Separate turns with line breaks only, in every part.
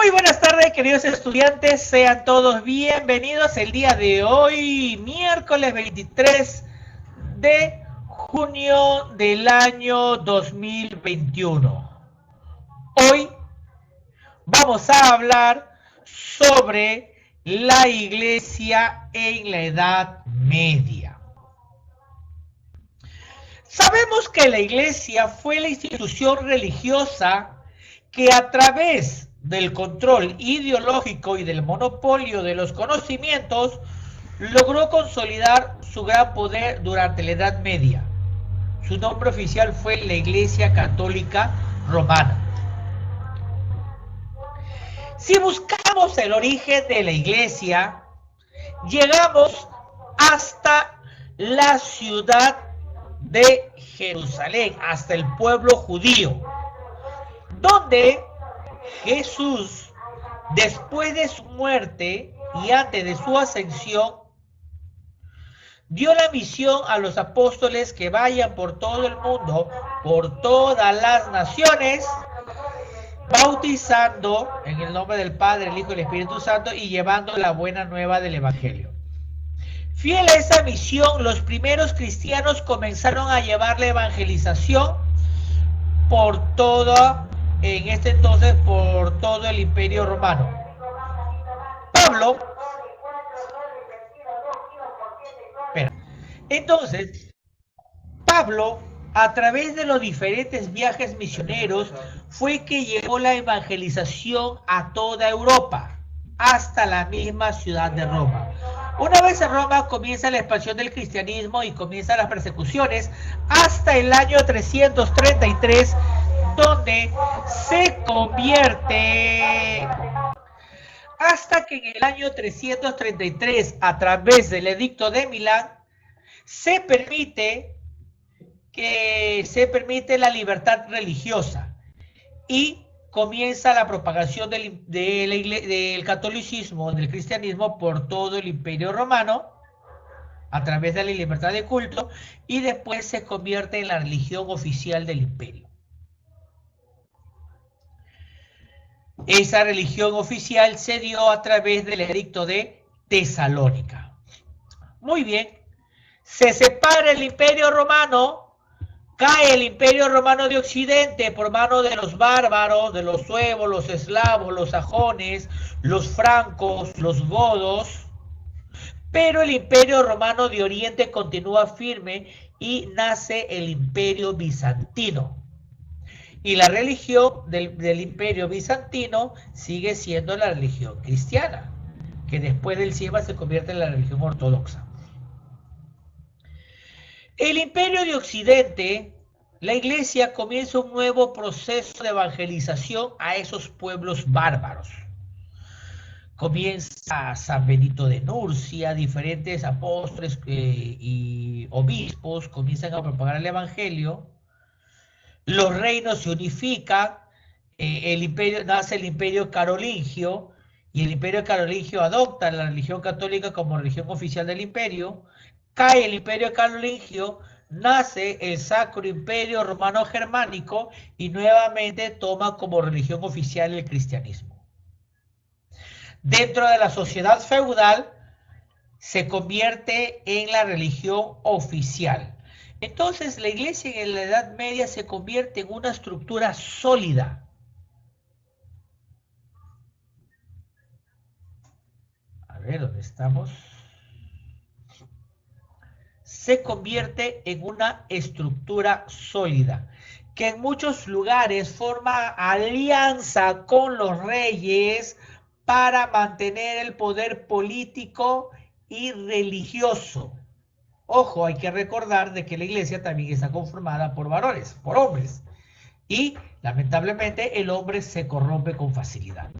Muy buenas tardes, queridos estudiantes, sean todos bienvenidos el día de hoy, miércoles 23 de junio del año 2021. Hoy vamos a hablar sobre la iglesia en la Edad Media. Sabemos que la iglesia fue la institución religiosa que a través del control ideológico y del monopolio de los conocimientos logró consolidar su gran poder durante la Edad Media. Su nombre oficial fue la Iglesia Católica Romana. Si buscamos el origen de la iglesia, llegamos hasta la ciudad de Jerusalén, hasta el pueblo judío, donde Jesús, después de su muerte y antes de su ascensión, dio la misión a los apóstoles que vayan por todo el mundo, por todas las naciones, bautizando en el nombre del Padre, el Hijo y el Espíritu Santo y llevando la buena nueva del Evangelio. Fiel a esa misión, los primeros cristianos comenzaron a llevar la evangelización por todo, en este entonces, por todo el Imperio Romano. Pablo, entonces, Pablo, a través de los diferentes viajes misioneros, fue que llevó la evangelización a toda Europa, hasta la misma ciudad de Roma. Una vez en Roma comienza la expansión del cristianismo y comienzan las persecuciones hasta el año 333, donde se convierte, hasta que en el año 333, a través del edicto de Milán, se permite la libertad religiosa y comienza la propagación del catolicismo, del cristianismo por todo el Imperio Romano a través de la libertad de culto, y después se convierte en la religión oficial del imperio. Esa religión oficial se dio a través del edicto de Tesalónica. Muy bien, se separa el Imperio Romano. Cae el Imperio Romano de Occidente por mano de los bárbaros, de los suevos, los eslavos, los sajones, los francos, los godos. Pero el Imperio Romano de Oriente continúa firme y nace el Imperio Bizantino. Y la religión del Imperio Bizantino sigue siendo la religión cristiana, que después del Cisma se convierte en la religión ortodoxa. El Imperio de Occidente, la iglesia comienza un nuevo proceso de evangelización a esos pueblos bárbaros. Comienza San Benito de Nurcia, diferentes apóstoles y obispos comienzan a propagar el evangelio. Los reinos se unifican, nace el Imperio Carolingio, y el Imperio Carolingio adopta la religión católica como religión oficial del imperio. Cae el Imperio Carolingio, nace el Sacro Imperio Romano Germánico y nuevamente toma como religión oficial el cristianismo. Dentro de la sociedad feudal se convierte en la religión oficial. Entonces la iglesia en la Edad Media se convierte en una estructura sólida. A ver, ¿dónde estamos? Se convierte en una estructura sólida, que en muchos lugares forma alianza con los reyes para mantener el poder político y religioso. Ojo, hay que recordar de que la iglesia también está conformada por varones, por hombres. Y lamentablemente el hombre se corrompe con facilidad.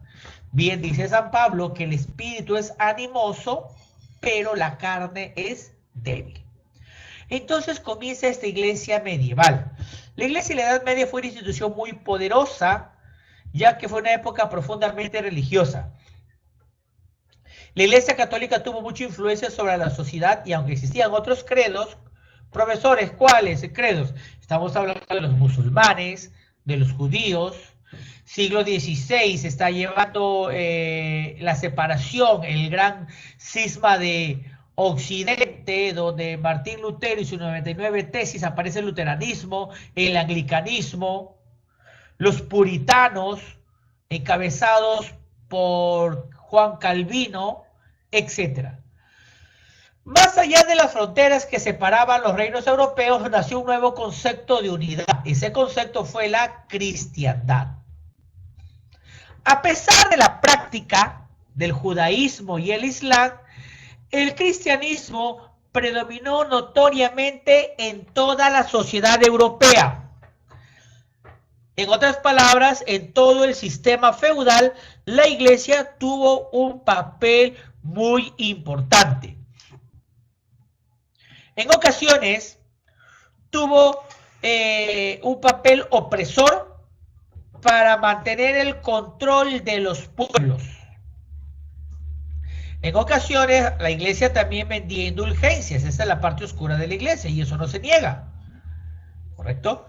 Bien dice San Pablo que el espíritu es animoso, pero la carne es débil. Entonces comienza esta iglesia medieval. La iglesia en la Edad Media fue una institución muy poderosa, ya que fue una época profundamente religiosa. La iglesia católica tuvo mucha influencia sobre la sociedad, y aunque existían otros credos, profesores, ¿cuáles credos? Estamos hablando de los musulmanes, de los judíos. siglo XVI se está llevando la separación, el gran cisma de Occidente, donde Martín Lutero y sus 99 tesis aparece el luteranismo, el anglicanismo, los puritanos, encabezados por Juan Calvino, etc. Más allá de las fronteras que separaban los reinos europeos, nació un nuevo concepto de unidad. Ese concepto fue la cristiandad. A pesar de la práctica del judaísmo y el islam, el cristianismo predominó notoriamente en toda la sociedad europea. En otras palabras, en todo el sistema feudal, la iglesia tuvo un papel muy importante. En ocasiones, tuvo un papel opresor para mantener el control de los pueblos. En ocasiones, la iglesia también vendía indulgencias. Esa es la parte oscura de la iglesia y eso no se niega. ¿Correcto?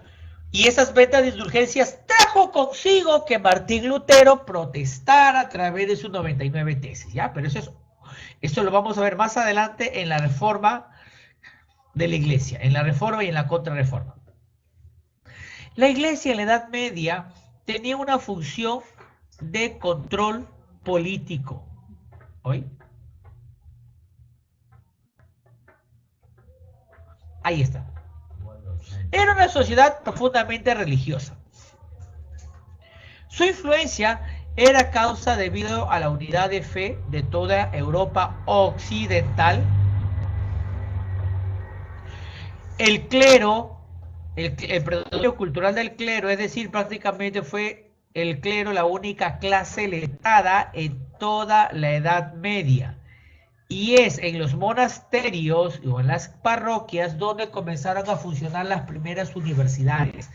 Y esas ventas de indulgencias trajo consigo que Martín Lutero protestara a través de sus 99 tesis, ¿ya? Pero eso lo vamos a ver más adelante en la reforma de la iglesia, en la reforma y en la contrarreforma. La iglesia en la Edad Media tenía una función de control político. ¿Hoy? Ahí está. Era una sociedad profundamente religiosa. Su influencia era causa debido a la unidad de fe de toda Europa occidental. El clero, el predominio cultural del clero, es decir, prácticamente fue el clero la única clase letrada en toda la Edad Media. Y es en los monasterios o en las parroquias donde comenzaron a funcionar las primeras universidades.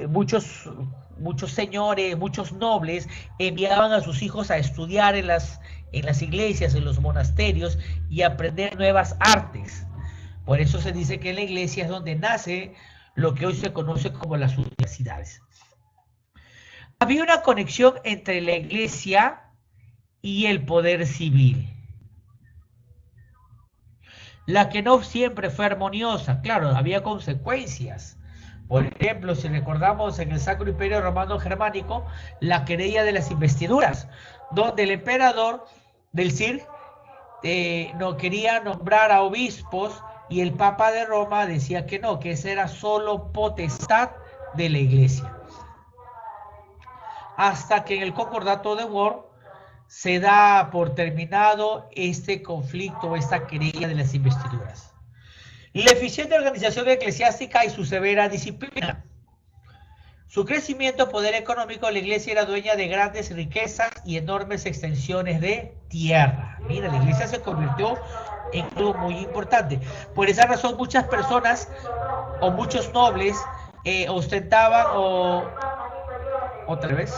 Muchos señores, muchos nobles enviaban a sus hijos a estudiar en las iglesias, en los monasterios y aprender nuevas artes. Por eso se dice que en la iglesia es donde nace lo que hoy se conoce como las universidades. Había una conexión entre la iglesia y el poder civil, la que no siempre fue armoniosa. Claro, había consecuencias. Por ejemplo, si recordamos en el Sacro Imperio Romano Germánico, la querella de las investiduras, donde el emperador del Cir no quería nombrar a obispos y el Papa de Roma decía que no, que esa era solo potestad de la iglesia. Hasta que en el Concordato de Worms se da por terminado este conflicto, esta querella de las investiduras. La eficiente organización eclesiástica y su severa disciplina. Su crecimiento, poder económico, la iglesia era dueña de grandes riquezas y enormes extensiones de tierra. Mira, la iglesia se convirtió en algo muy importante. Por esa razón, muchas personas o muchos nobles ostentaban otra vez.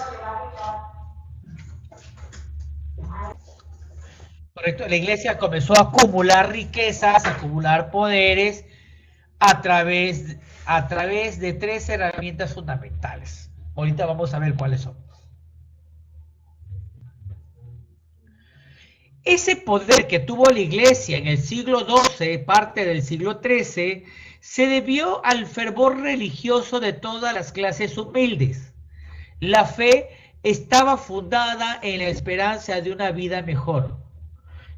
Correcto. La iglesia comenzó a acumular riquezas, a acumular poderes a través de tres herramientas fundamentales. Ahorita vamos a ver cuáles son. Ese poder que tuvo la iglesia en el siglo XII, parte del siglo XIII, se debió al fervor religioso de todas las clases humildes. La fe estaba fundada en la esperanza de una vida mejor.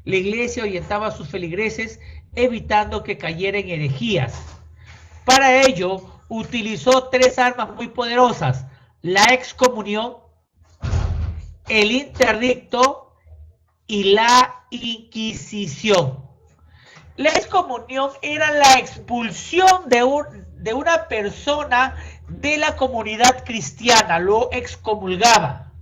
La iglesia orientaba a sus feligreses evitando que cayeran en herejías. Para ello, utilizó tres armas muy poderosas: la excomunión, el interdicto y la inquisición. La excomunión era la expulsión de una persona de la comunidad cristiana, lo excomulgaba.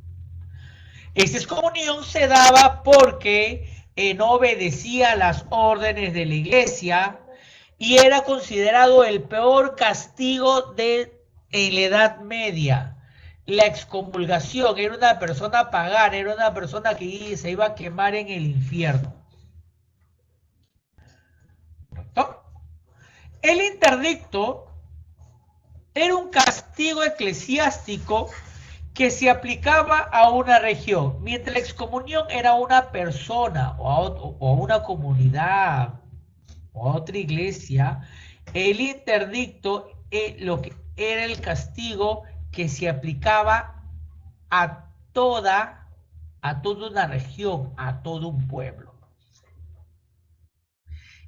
Esta excomunión se daba porque no obedecía las órdenes de la iglesia y era considerado el peor castigo en la Edad Media. La excomulgación era una persona pagana, era una persona que se iba a quemar en el infierno. ¿No? El interdicto era un castigo eclesiástico que se aplicaba a una región, mientras la excomunión era una persona o a una comunidad o a otra iglesia. El interdicto lo que era el castigo que se aplicaba a toda una región, a todo un pueblo.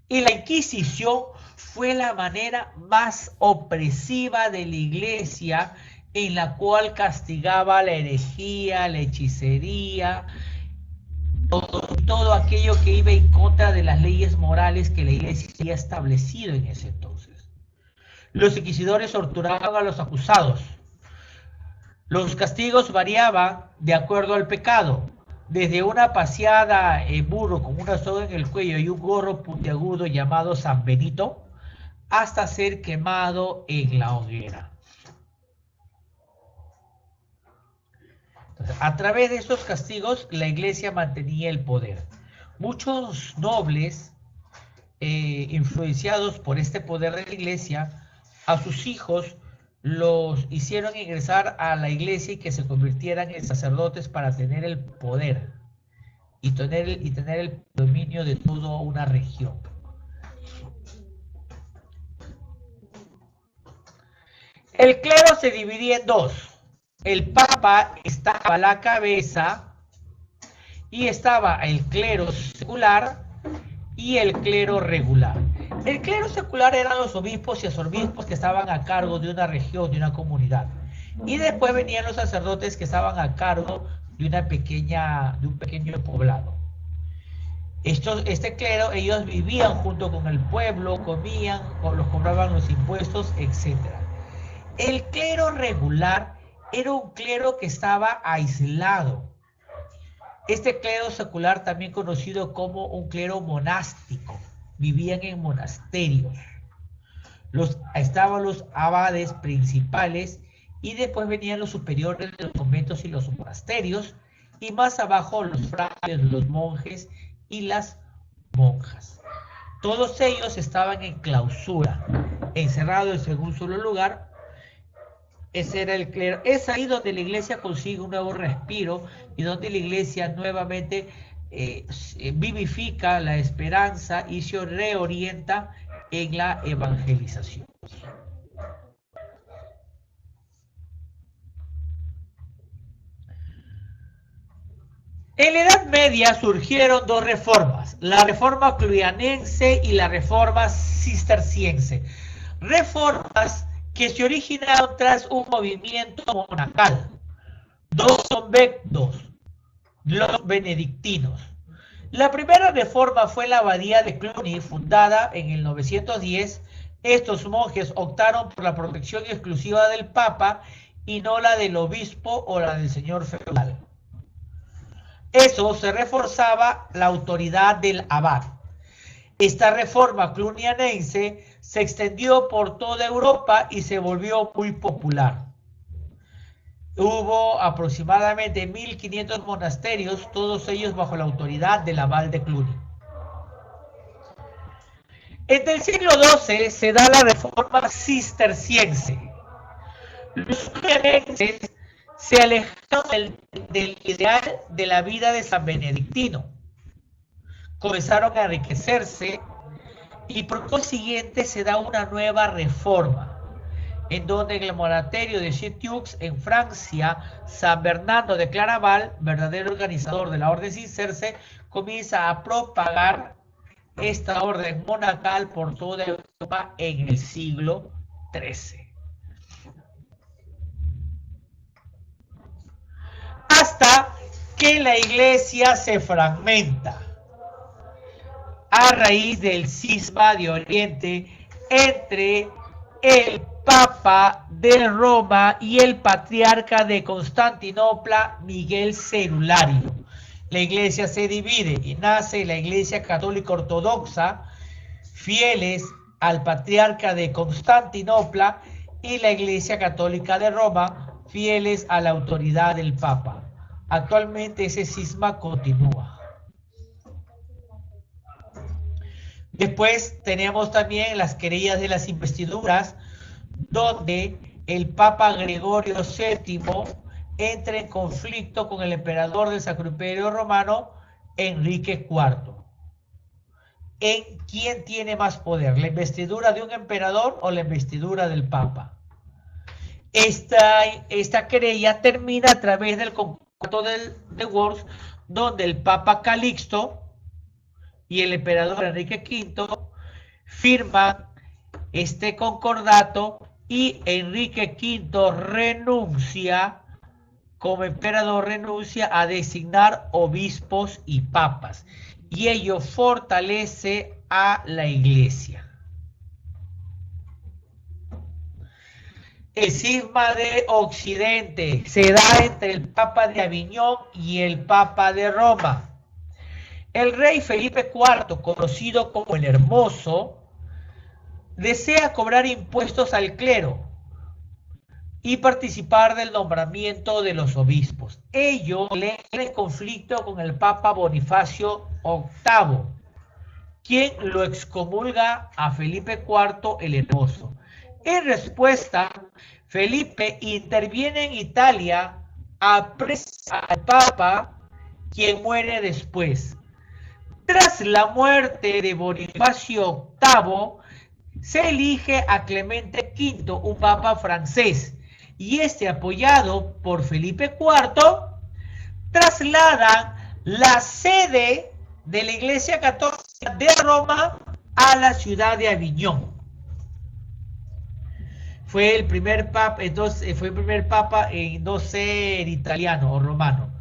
Y la Inquisición fue la manera más opresiva de la iglesia, en la cual castigaba la herejía, la hechicería, todo aquello que iba en contra de las leyes morales que la iglesia había establecido en ese entonces. Los inquisidores torturaban a los acusados. Los castigos variaban de acuerdo al pecado, desde una paseada en burro con una soga en el cuello y un gorro puntiagudo llamado San Benito, hasta ser quemado en la hoguera. Entonces, a través de estos castigos, la iglesia mantenía el poder. Muchos nobles, influenciados por este poder de la iglesia, a sus hijos los hicieron ingresar a la iglesia y que se convirtieran en sacerdotes para tener el poder y tener el dominio de toda una región. El clero se dividía en dos. El papa estaba a la cabeza y estaba el clero secular y el clero regular. El clero secular eran los obispos y arzobispos que estaban a cargo de una región, de una comunidad. Y después venían los sacerdotes que estaban a cargo de un pequeño poblado. Este clero, ellos vivían junto con el pueblo, comían, los cobraban los impuestos, etc. El clero regular era un clero que estaba aislado. Este clero secular, también conocido como un clero monástico, vivían en monasterios. Estaban los abades principales y después venían los superiores de los conventos y los monasterios, y más abajo los frailes, los monjes y las monjas. Todos ellos estaban en clausura, encerrados en un solo lugar. Ese era el clero. Es ahí donde la iglesia consigue un nuevo respiro y donde la iglesia nuevamente vivifica la esperanza y se reorienta en la evangelización. En la Edad Media surgieron dos reformas, la reforma clunianense y la reforma cisterciense. Reformas que se originaron tras un movimiento monacal. Dos conventos, los benedictinos. La primera reforma fue la abadía de Cluny, fundada en el 910. Estos monjes optaron por la protección exclusiva del Papa y no la del obispo o la del señor feudal. Eso se reforzaba la autoridad del abad. Esta reforma clunianense se extendió por toda Europa y se volvió muy popular. Hubo aproximadamente 1500 monasterios, todos ellos bajo la autoridad del abad de Cluny. En el siglo XII se da la reforma cisterciense. Los clunianenses se alejaron del ideal de la vida de San Benedictino. Comenzaron a enriquecerse y por consiguiente se da una nueva reforma, en donde en el monasterio de Citeaux, en Francia, San Bernardo de Claraval, verdadero organizador de la orden cisterciense, comienza a propagar esta orden monacal por toda Europa en el siglo XIII. Hasta que la iglesia se fragmenta a raíz del cisma de Oriente entre el Papa de Roma y el Patriarca de Constantinopla, Miguel Cerulario. La iglesia se divide y nace la Iglesia Católica Ortodoxa, fieles al Patriarca de Constantinopla, y la Iglesia Católica de Roma, fieles a la autoridad del Papa. Actualmente ese cisma continúa. Después tenemos también las querellas de las investiduras, donde el Papa Gregorio VII entra en conflicto con el emperador del Sacro Imperio Romano, Enrique IV. ¿En quién tiene más poder? ¿La investidura de un emperador o la investidura del Papa? Esta querella termina a través del concordato de Worms, donde el Papa Calixto y el emperador Enrique V firman este concordato y Enrique V renuncia, como emperador renuncia a designar obispos y papas, y ello fortalece a la Iglesia. El cisma de Occidente se da entre el Papa de Aviñón y el Papa de Roma. El rey Felipe IV, conocido como el Hermoso, desea cobrar impuestos al clero y participar del nombramiento de los obispos. Ello le entra en conflicto con el Papa Bonifacio VIII, quien lo excomulga a Felipe IV el Hermoso. En respuesta, Felipe interviene en Italia, apresa al Papa, quien muere después. Tras la muerte de Bonifacio VIII, se elige a Clemente V, un papa francés, y este, apoyado por Felipe IV, trasladan la sede de la Iglesia Católica de Roma a la ciudad de Aviñón. Fue el primer papa en no ser italiano o romano.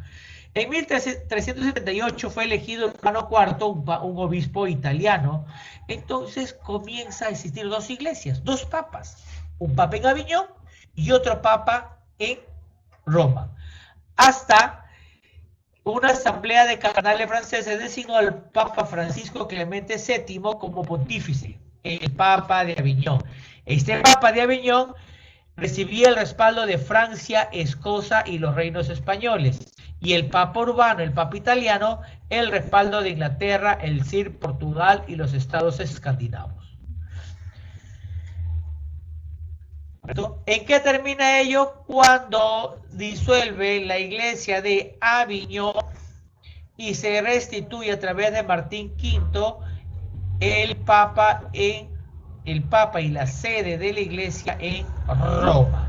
En 1378 fue elegido Urbano IV, un obispo italiano. Entonces comienza a existir dos iglesias, dos papas, un papa en Aviñón y otro papa en Roma, hasta una asamblea de cardenales franceses designó al Papa Francisco Clemente VII como pontífice, el Papa de Aviñón. Este Papa de Aviñón recibía el respaldo de Francia, Escocia y los reinos españoles, y el Papa Urbano, el Papa italiano, el respaldo de Inglaterra, el CIR, Portugal y los estados escandinavos. ¿En qué termina ello? Cuando disuelve la iglesia de Aviñón y se restituye a través de Martín V el Papa y la sede de la iglesia en Roma.